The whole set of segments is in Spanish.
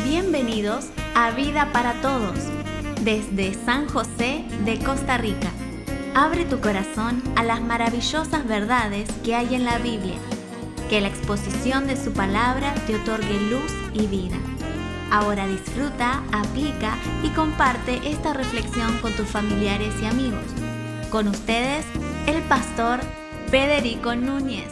Bienvenidos a Vida para Todos, desde San José de Costa Rica. Abre tu corazón a las maravillosas verdades que hay en la Biblia. Que la exposición de su palabra te otorgue luz y vida. Ahora disfruta, aplica y comparte esta reflexión con tus familiares y amigos. Con ustedes, el pastor Federico Núñez.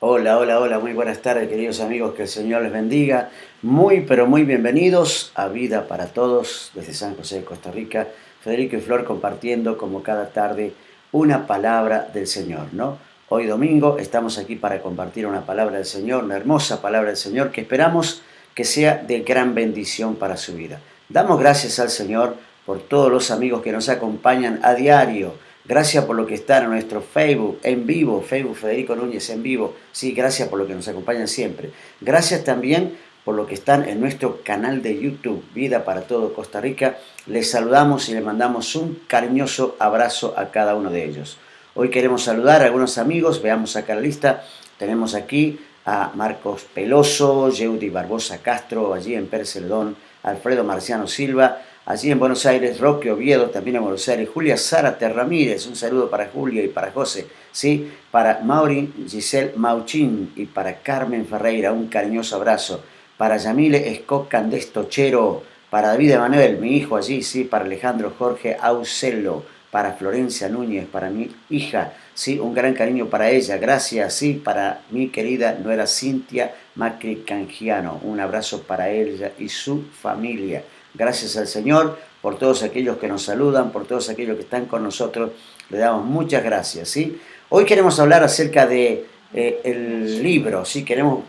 Hola, muy buenas tardes, queridos amigos, que el Señor les bendiga. Muy bienvenidos a Vida para Todos desde San José de Costa Rica. Federico y Flor compartiendo como cada tarde una palabra del Señor, ¿no? Hoy domingo estamos aquí para compartir una palabra del Señor, una hermosa palabra del Señor que esperamos que sea de gran bendición para su vida. Damos gracias al Señor por todos los amigos que nos acompañan a diario. Gracias por lo que están en nuestro Facebook en vivo, Facebook Federico Núñez en vivo. Sí, gracias por lo que nos acompañan siempre. Gracias también por lo que están en nuestro canal de YouTube, Vida para Todo Costa Rica. Les saludamos y les mandamos un cariñoso abrazo a cada uno de ellos. Hoy queremos saludar a algunos amigos, veamos acá la lista. Tenemos aquí a Marcos Peloso, Yeudi Barbosa Castro, allí en Pérez Celedón, Alfredo Marciano Silva, allí en Buenos Aires, Roque Oviedo, también en Buenos Aires, Julia Zárate Ramírez, un saludo para Julia y para José, ¿sí? Para Mauri Giselle Mauchín y para Carmen Ferreira, un cariñoso abrazo. Para Yamile Escó Candés Tochero, para David Emanuel, mi hijo allí, ¿sí? Para Alejandro Jorge Aucelo, para Florencia Núñez, para mi hija, ¿sí? Un gran cariño para ella, gracias, ¿sí? Para mi querida nuera Cintia Macri Canjiano, un abrazo para ella y su familia. Gracias al Señor por todos aquellos que nos saludan, por todos aquellos que están con nosotros. Le damos muchas gracias, ¿sí? Hoy queremos hablar acerca de el libro, ¿sí? Queremos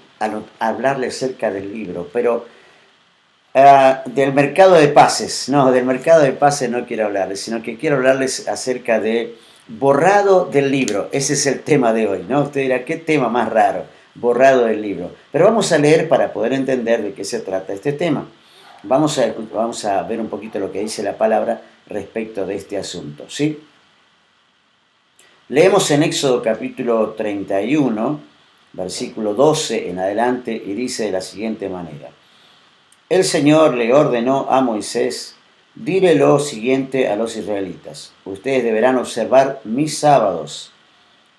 hablarle acerca del libro, pero del mercado de pases. No, del mercado de pases no quiero hablarles, sino que quiero hablarles acerca de borrado del libro. Ese es el tema de hoy, ¿no? Usted dirá, ¿qué tema más raro? Borrado del libro. Pero vamos a leer para poder entender de qué se trata este tema. Vamos a ver un poquito lo que dice la palabra respecto de este asunto, ¿sí? Leemos en Éxodo capítulo 31, versículo 12 en adelante, y dice de la siguiente manera. El Señor le ordenó a Moisés, dile lo siguiente a los israelitas. Ustedes deberán observar mis sábados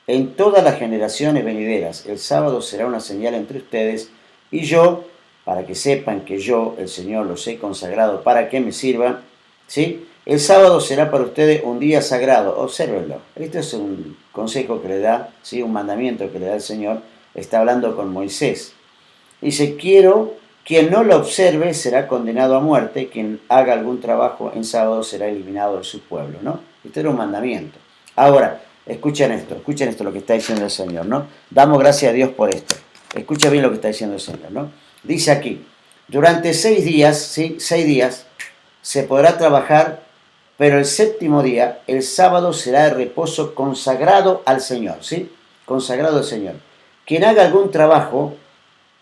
en todas las generaciones venideras. El sábado será una señal entre ustedes y yo, para que sepan que yo, el Señor, los he consagrado para que me sirvan, ¿sí? El sábado será para ustedes un día sagrado, obsérvenlo. Este es un consejo que le da, ¿sí? Un mandamiento que le da el Señor, está hablando con Moisés. Dice, quien no lo observe será condenado a muerte, quien haga algún trabajo en sábado será eliminado de su pueblo, ¿no? Este era un mandamiento. Ahora, escuchen esto lo que está diciendo el Señor, ¿no? Damos gracias a Dios por esto. Escucha bien lo que está diciendo el Señor, ¿no? Dice aquí, durante 6 días, ¿sí? 6 días, se podrá trabajar, pero el séptimo día, el sábado, será de reposo consagrado al Señor, ¿sí? Consagrado al Señor. Quien haga algún trabajo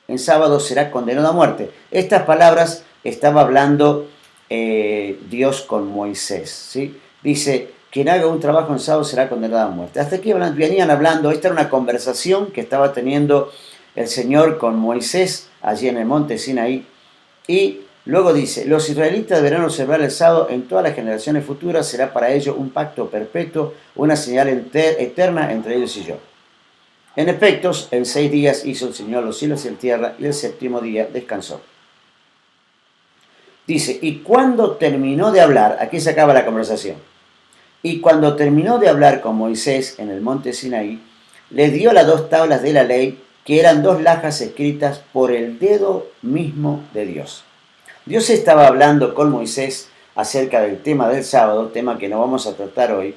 en sábado será condenado a muerte. Estas palabras estaba hablando Dios con Moisés, ¿sí? Dice, quien haga un trabajo en sábado será condenado a muerte. Hasta aquí venían hablando, esta era una conversación que estaba teniendo el Señor con Moisés allí en el monte Sinaí, y luego dice, los israelitas deberán observar el sábado en todas las generaciones futuras, será para ellos un pacto perpetuo, una señal eterna entre ellos y yo. En efecto, en 6 días hizo el Señor los cielos y la tierra, y el séptimo día descansó. Dice, y cuando terminó de hablar, aquí se acaba la conversación, y cuando terminó de hablar con Moisés en el monte Sinaí, le dio las 2 tablas de la ley, que eran 2 lajas escritas por el dedo mismo de Dios. Dios estaba hablando con Moisés acerca del tema del sábado, tema que no vamos a tratar hoy,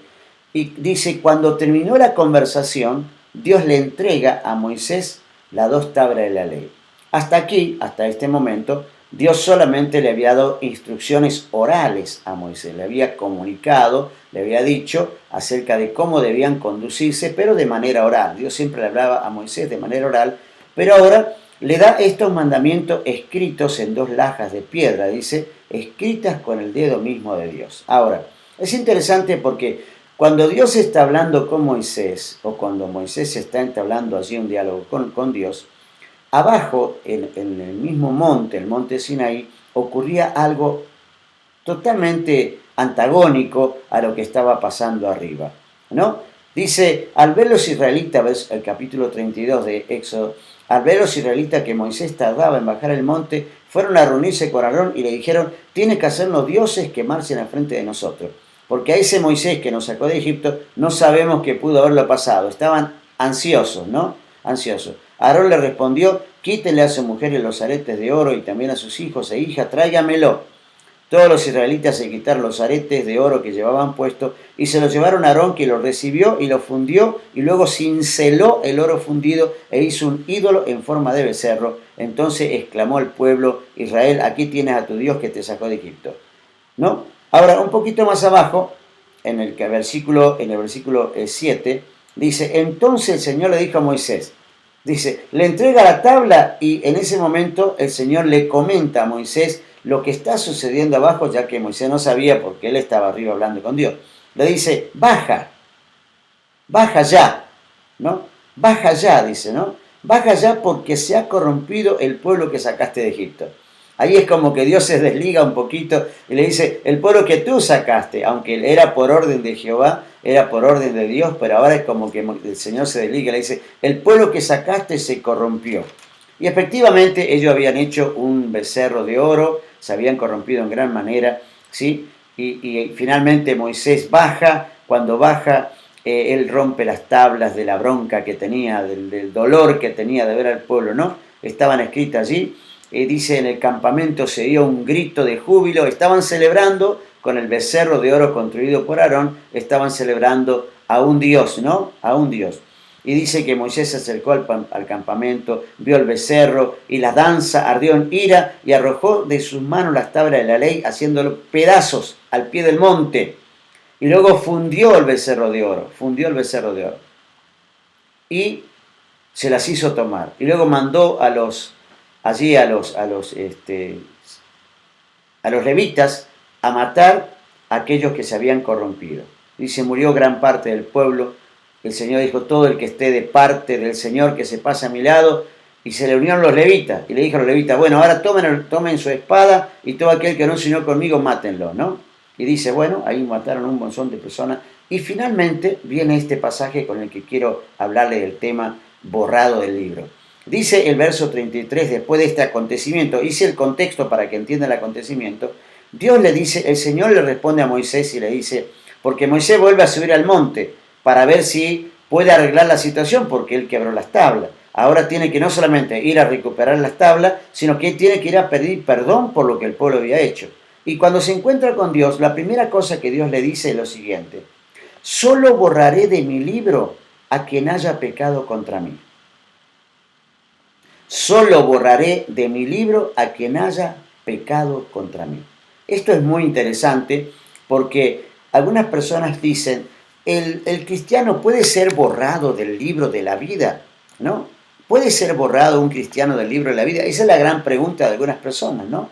y dice, cuando terminó la conversación, Dios le entrega a Moisés las 2 tablas de la ley. Hasta aquí, hasta este momento, Dios solamente le había dado instrucciones orales a Moisés, le había comunicado, le había dicho acerca de cómo debían conducirse, pero de manera oral. Dios siempre le hablaba a Moisés de manera oral, pero ahora le da estos mandamientos escritos en 2 lajas de piedra, dice, escritas con el dedo mismo de Dios. Ahora, es interesante porque cuando Dios está hablando con Moisés, o cuando Moisés está entablando allí un diálogo con Dios, abajo, en el mismo monte, el monte Sinaí, ocurría algo totalmente antagónico a lo que estaba pasando arriba, ¿no? Dice, al ver los israelitas, ves el capítulo 32 de Éxodo, al ver los israelitas que Moisés tardaba en bajar el monte, fueron a reunirse con Aarón y le dijeron, tiene que hacernos dioses que marchen al frente de nosotros, porque a ese Moisés que nos sacó de Egipto no sabemos qué pudo haberlo pasado. Estaban ansiosos, ¿no? Ansiosos. Aarón le respondió, quítenle a su mujer los aretes de oro y también a sus hijos e hijas, tráigamelo. Todos los israelitas se quitaron los aretes de oro que llevaban puestos y se los llevaron a Aarón, que lo recibió y lo fundió y luego cinceló el oro fundido e hizo un ídolo en forma de becerro. Entonces exclamó el pueblo, Israel, aquí tienes a tu Dios que te sacó de Egipto, ¿no? Ahora, un poquito más abajo, en el versículo 7, dice, entonces el Señor le dijo a Moisés, dice, le entrega la tabla y en ese momento el Señor le comenta a Moisés lo que está sucediendo abajo, ya que Moisés no sabía porque él estaba arriba hablando con Dios. Le dice, baja ya, ¿no? Baja ya, dice, ¿no? Baja ya porque se ha corrompido el pueblo que sacaste de Egipto. Ahí es como que Dios se desliga un poquito y le dice, el pueblo que tú sacaste, aunque era por orden de Jehová, era por orden de Dios, pero ahora es como que el Señor se desliga y le dice, el pueblo que sacaste se corrompió. Y efectivamente ellos habían hecho un becerro de oro, se habían corrompido en gran manera, ¿sí? Y finalmente Moisés baja, cuando baja él rompe las tablas de la bronca que tenía, del dolor que tenía de ver al pueblo, ¿no? Estaban escritas allí, dice en el campamento se dio un grito de júbilo, estaban celebrando con el becerro de oro construido por Aarón, estaban celebrando a un Dios, ¿no? A un Dios. Y dice que Moisés se acercó al campamento, vio el becerro y la danza ardió en ira y arrojó de sus manos las tablas de la ley, haciéndolo pedazos al pie del monte. Y luego fundió el becerro de oro, y se las hizo tomar. Y luego mandó a los levitas a matar a aquellos que se habían corrompido. Dice, murió gran parte del pueblo. El Señor dijo, todo el que esté de parte del Señor que se pase a mi lado, y se le unieron los levitas, y le dijo a los levitas, bueno, ahora tomen su espada, y todo aquel que no se unió conmigo, mátenlo, ¿no? Y dice, bueno, ahí mataron un montón de personas, y finalmente viene este pasaje con el que quiero hablarle del tema borrado del libro. Dice el verso 33, después de este acontecimiento, hice el contexto para que entienda el acontecimiento, Dios le dice, el Señor le responde a Moisés y le dice, porque Moisés vuelve a subir al monte, para ver si puede arreglar la situación, porque él quebró las tablas. Ahora tiene que no solamente ir a recuperar las tablas, sino que tiene que ir a pedir perdón por lo que el pueblo había hecho. Y cuando se encuentra con Dios, la primera cosa que Dios le dice es lo siguiente, solo borraré de mi libro a quien haya pecado contra mí. Solo borraré de mi libro a quien haya pecado contra mí. Esto es muy interesante porque algunas personas dicen, el cristiano puede ser borrado del libro de la vida, ¿no? ¿Puede ser borrado un cristiano del libro de la vida? Esa es la gran pregunta de algunas personas, ¿no?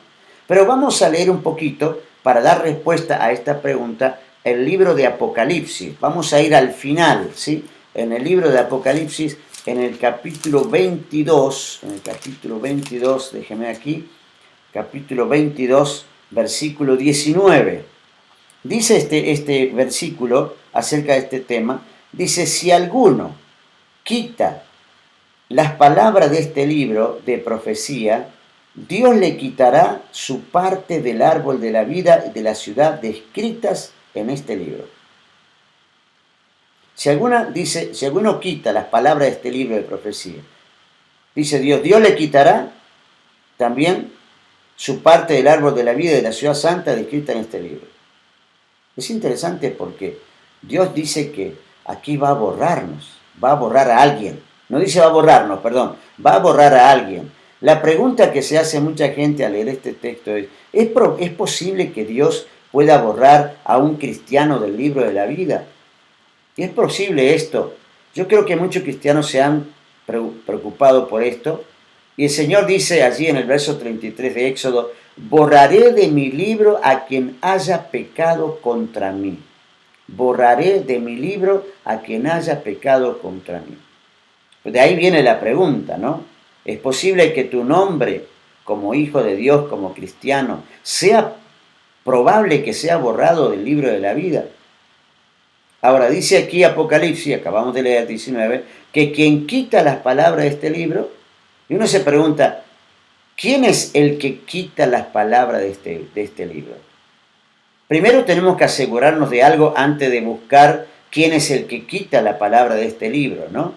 Pero vamos a leer un poquito, para dar respuesta a esta pregunta, el libro de Apocalipsis. Vamos a ir al final, ¿sí? En el libro de Apocalipsis, en el capítulo 22, déjeme aquí, capítulo 22, versículo 19. Dice este versículo acerca de este tema, dice, si alguno quita las palabras de este libro de profecía, Dios le quitará su parte del árbol de la vida y de la ciudad descritas en este libro. Si alguno quita las palabras de este libro de profecía, dice Dios le quitará también su parte del árbol de la vida y de la ciudad santa descrita en este libro. Es interesante porque Dios dice que aquí va a borrarnos, va a borrar a alguien. No dice va a borrarnos, perdón, va a borrar a alguien. La pregunta que se hace mucha gente al leer este texto ¿es posible que Dios pueda borrar a un cristiano del libro de la vida? ¿Es posible esto? Yo creo que muchos cristianos se han preocupado por esto. Y el Señor dice allí en el verso 33 de Éxodo, borraré de mi libro a quien haya pecado contra mí. Borraré de mi libro a quien haya pecado contra mí. De ahí viene la pregunta, ¿no? Es posible que tu nombre como hijo de Dios, como cristiano, sea probable que sea borrado del libro de la vida. Ahora, dice aquí Apocalipsis, acabamos de leer 19, que quien quita las palabras de este libro, y uno se pregunta, ¿quién es el que quita las palabras de este libro? Primero tenemos que asegurarnos de algo antes de buscar quién es el que quita la palabra de este libro, ¿no?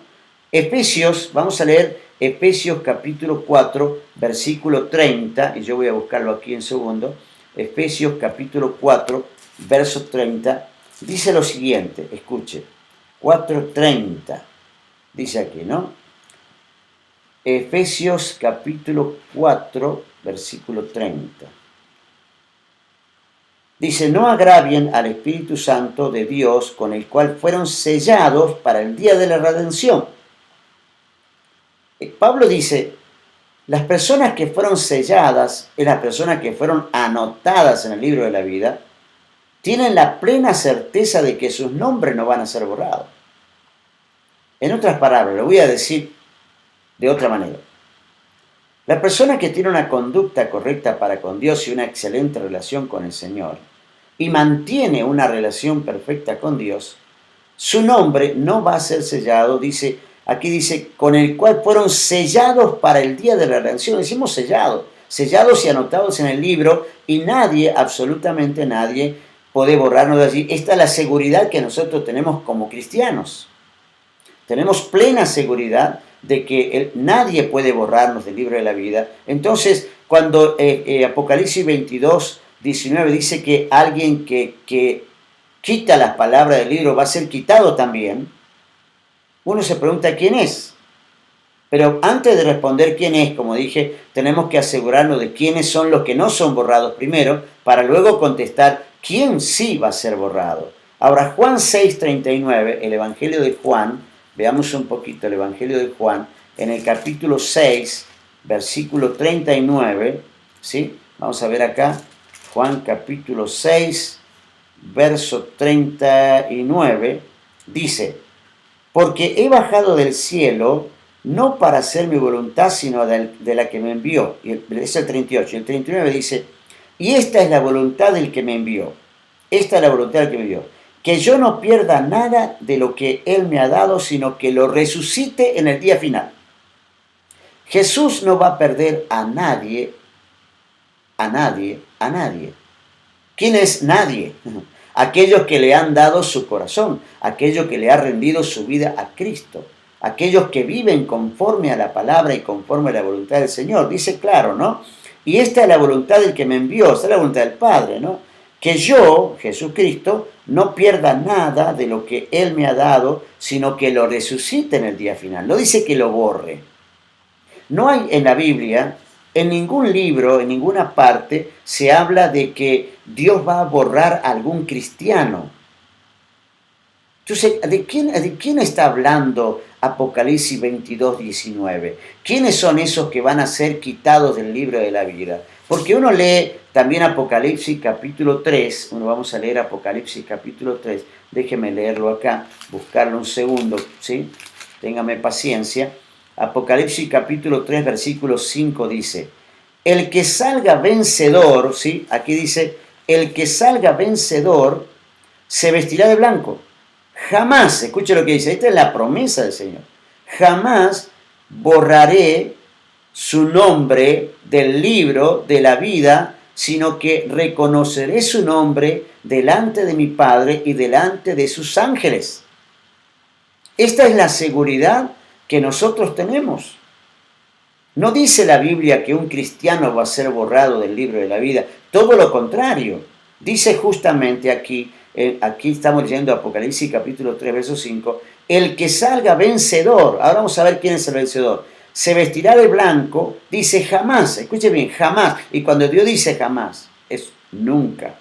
Efesios, vamos a leer Efesios capítulo 4, versículo 30, y yo voy a buscarlo aquí en segundo. Efesios capítulo 4, verso 30, dice lo siguiente, escuche, 4:30, dice aquí, ¿no? Efesios capítulo 4, versículo 30. Dice, no agravien al Espíritu Santo de Dios, con el cual fueron sellados para el día de la redención. Pablo dice, las personas que fueron selladas, las personas que fueron anotadas en el libro de la vida, tienen la plena certeza de que sus nombres no van a ser borrados. En otras palabras, lo voy a decir de otra manera. La persona que tiene una conducta correcta para con Dios y una excelente relación con el Señor, y mantiene una relación perfecta con Dios, su nombre no va a ser sellado, aquí dice, con el cual fueron sellados para el día de la redención. Decimos sellados y anotados en el libro, y nadie, absolutamente nadie, puede borrarnos de allí. Esta es la seguridad que nosotros tenemos como cristianos. Tenemos plena seguridad de que nadie puede borrarnos del libro de la vida. Entonces, cuando Apocalipsis 22, 19 dice que alguien que quita las palabras del libro va a ser quitado también, uno se pregunta quién es. Pero antes de responder quién es, como dije, tenemos que asegurarnos de quiénes son los que no son borrados primero, para luego contestar quién sí va a ser borrado. Ahora, Juan 6:39, el Evangelio de Juan, veamos un poquito el Evangelio de Juan, en el capítulo 6, versículo 39, ¿sí? Vamos a ver acá, Juan capítulo 6, verso 39, dice, porque he bajado del cielo no para hacer mi voluntad, sino de la que me envió. Y es el 38. El 39 dice, y esta es la voluntad del que me envió. Esta es la voluntad del que me envió. Que yo no pierda nada de lo que Él me ha dado, sino que lo resucite en el día final. Jesús no va a perder a nadie. ¿Quién es nadie? Aquellos que le han dado su corazón, aquellos que le han rendido su vida a Cristo, aquellos que viven conforme a la palabra y conforme a la voluntad del Señor. Dice claro, ¿no? Y esta es la voluntad del que me envió, esta es la voluntad del Padre, ¿no? Que yo, Jesucristo, no pierda nada de lo que Él me ha dado, sino que lo resucite en el día final. No dice que lo borre. No hay en la Biblia, en ningún libro, en ninguna parte, se habla de que Dios va a borrar a algún cristiano. Entonces, ¿de quién está hablando Apocalipsis 22, 19? ¿Quiénes son esos que van a ser quitados del libro de la vida? Porque uno lee también Apocalipsis capítulo 3, vamos a leer Apocalipsis capítulo 3, déjeme leerlo acá, buscarlo un segundo, ¿sí? Téngame paciencia. Apocalipsis capítulo 3, versículo 5 dice, el que salga vencedor, ¿sí? Aquí dice, el que salga vencedor se vestirá de blanco. Jamás, escuche lo que dice, esta es la promesa del Señor, jamás borraré su nombre del libro de la vida, sino que reconoceré su nombre delante de mi Padre y delante de sus ángeles. Esta es la seguridad que nosotros tenemos. No dice la Biblia que un cristiano va a ser borrado del libro de la vida, todo lo contrario. Dice justamente aquí estamos leyendo Apocalipsis capítulo 3, verso 5, el que salga vencedor, ahora vamos a ver quién es el vencedor, se vestirá de blanco, dice jamás, escuche bien, jamás, y cuando Dios dice jamás, es nunca,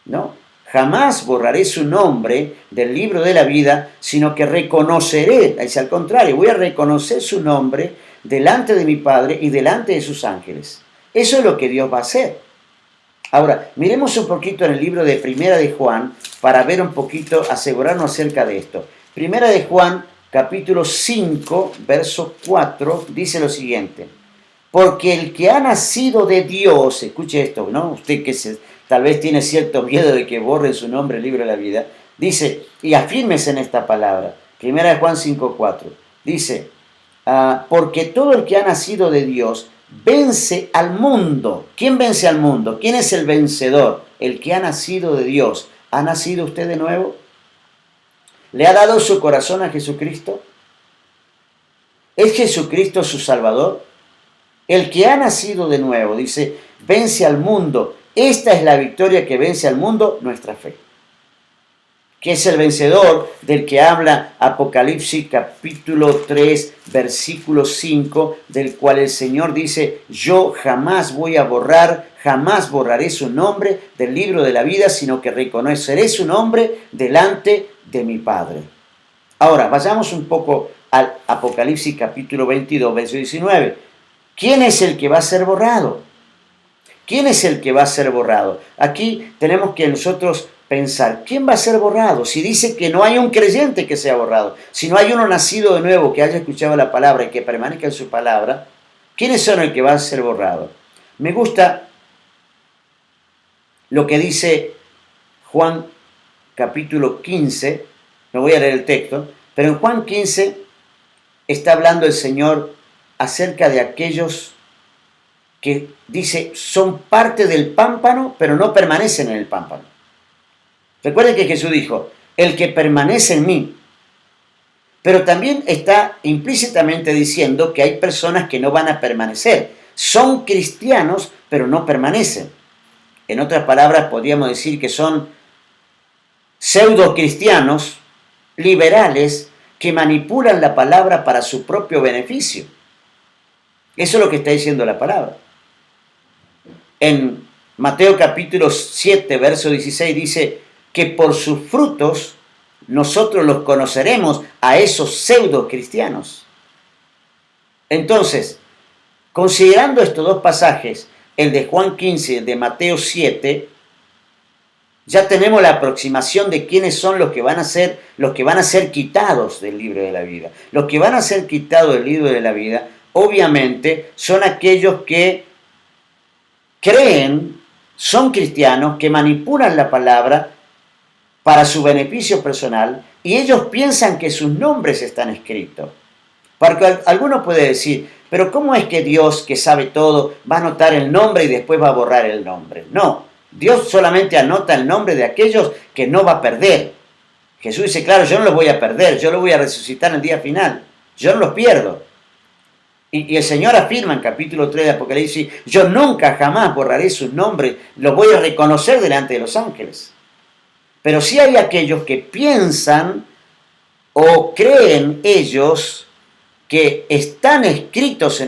¿no? Jamás borraré su nombre del libro de la vida, sino que reconoceré, es al contrario, voy a reconocer su nombre delante de mi Padre y delante de sus ángeles. Eso es lo que Dios va a hacer. Ahora, miremos un poquito en el libro de Primera de Juan para ver un poquito, asegurarnos acerca de esto. Primera de Juan, capítulo 5, verso 4, dice lo siguiente. Porque el que ha nacido de Dios, escuche esto, ¿no? Usted que tal vez tiene cierto miedo de que borren su nombre el libro de la vida, dice, y afírmese en esta palabra, 1 Juan 5, 4, dice, porque todo el que ha nacido de Dios vence al mundo. ¿Quién vence al mundo? ¿Quién es el vencedor? El que ha nacido de Dios. ¿Ha nacido usted de nuevo? ¿Le ha dado su corazón a Jesucristo? ¿Es Jesucristo su Salvador? El que ha nacido de nuevo, dice, vence al mundo. Esta es la victoria que vence al mundo, nuestra fe. Que es el vencedor del que habla Apocalipsis capítulo 3, versículo 5, del cual el Señor dice, yo jamás voy a borrar, jamás borraré su nombre del libro de la vida, sino que reconoceré su nombre delante de mi Padre. Ahora, vayamos un poco al Apocalipsis capítulo 22, verso 19. ¿Quién es el que va a ser borrado? ¿Quién es el que va a ser borrado? Aquí tenemos que nosotros pensar, ¿quién va a ser borrado? Si dice que no hay un creyente que sea borrado, si no hay uno nacido de nuevo que haya escuchado la palabra y que permanezca en su palabra, ¿quiénes son el que va a ser borrado? Me gusta lo que dice Juan capítulo 15, no voy a leer el texto, pero en Juan 15 está hablando el Señor acerca de aquellos que dice son parte del pámpano, pero no permanecen en el pámpano. Recuerden que Jesús dijo, el que permanece en mí, pero también está implícitamente diciendo que hay personas que no van a permanecer. Son cristianos, pero no permanecen. En otras palabras, podríamos decir que son pseudo cristianos, liberales, que manipulan la palabra para su propio beneficio. Eso es lo que está diciendo la palabra. En Mateo capítulo 7, verso 16 dice que por sus frutos nosotros los conoceremos a esos pseudo cristianos. Entonces, considerando estos dos pasajes, el de Juan 15 y el de Mateo 7, ya tenemos la aproximación de quiénes son los que van a ser quitados del libro de la vida. Los que van a ser quitados del libro de la vida, obviamente, son aquellos que creen, son cristianos, que manipulan la palabra para su beneficio personal y ellos piensan que sus nombres están escritos. Porque alguno puede decir, pero ¿cómo es que Dios, que sabe todo, va a anotar el nombre y después va a borrar el nombre? No, Dios solamente anota el nombre de aquellos que no va a perder. Jesús dice, claro, yo no los voy a perder, yo los voy a resucitar en el día final, yo no los pierdo. Y el Señor afirma en capítulo 3 de Apocalipsis, yo nunca jamás borraré sus nombres, los voy a reconocer delante de los ángeles. Pero sí hay aquellos que piensan o creen ellos que están escritos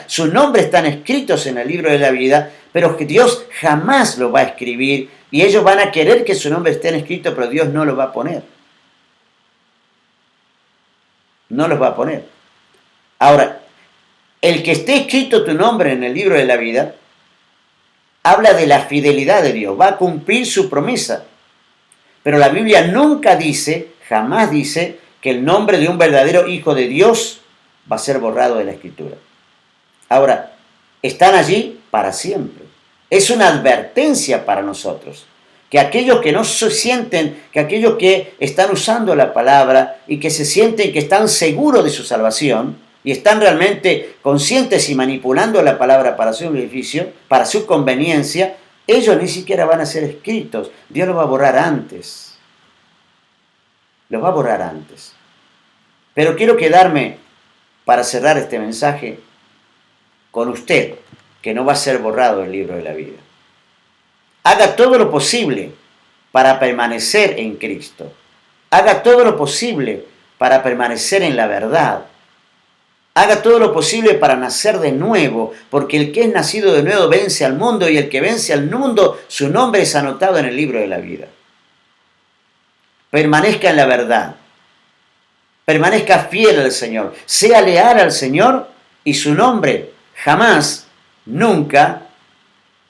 sus nombres están escritos en el libro de la vida, pero que Dios jamás lo va a escribir y ellos van a querer que su nombre esté escrito, pero Dios no lo va a poner. No los va a poner. Ahora, el que esté escrito tu nombre en el libro de la vida, habla de la fidelidad de Dios, va a cumplir su promesa. Pero la Biblia nunca dice, jamás dice, que el nombre de un verdadero hijo de Dios va a ser borrado de la Escritura. Ahora, están allí para siempre. Es una advertencia para nosotros, que aquellos que no se sienten, que aquellos que están usando la palabra y que se sienten que están seguros de su salvación, y están realmente conscientes y manipulando la palabra para su beneficio, para su conveniencia, ellos ni siquiera van a ser escritos. Dios los va a borrar antes. Los va a borrar antes. Pero quiero quedarme, para cerrar este mensaje, con usted, que no va a ser borrado del libro de la vida. Haga todo lo posible para permanecer en Cristo. Haga todo lo posible para permanecer en la verdad. Haga todo lo posible para nacer de nuevo, porque el que es nacido de nuevo vence al mundo, y el que vence al mundo, su nombre es anotado en el libro de la vida. Permanezca en la verdad. Permanezca fiel al Señor. Sea leal al Señor y su nombre jamás, nunca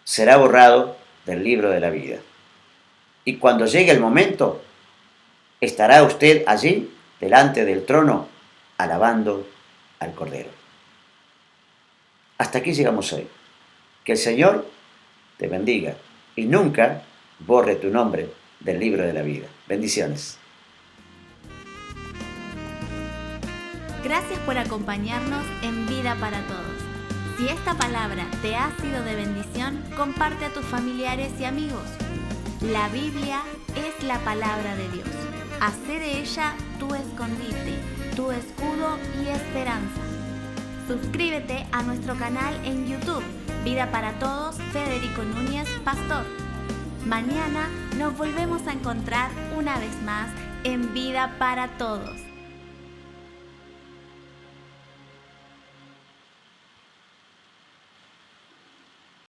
será borrado del libro de la vida. Y cuando llegue el momento, estará usted allí delante del trono, alabando al Cordero. Hasta aquí llegamos hoy. Que el Señor te bendiga y nunca borre tu nombre del libro de la vida. Bendiciones. Gracias por acompañarnos en Vida para Todos. Si esta palabra te ha sido de bendición, comparte a tus familiares y amigos. La Biblia es la palabra de Dios. Hacé de ella tu escondite, tu escudo y esperanza. Suscríbete a nuestro canal en YouTube, Vida para Todos, Federico Núñez, Pastor. Mañana nos volvemos a encontrar una vez más en Vida para Todos.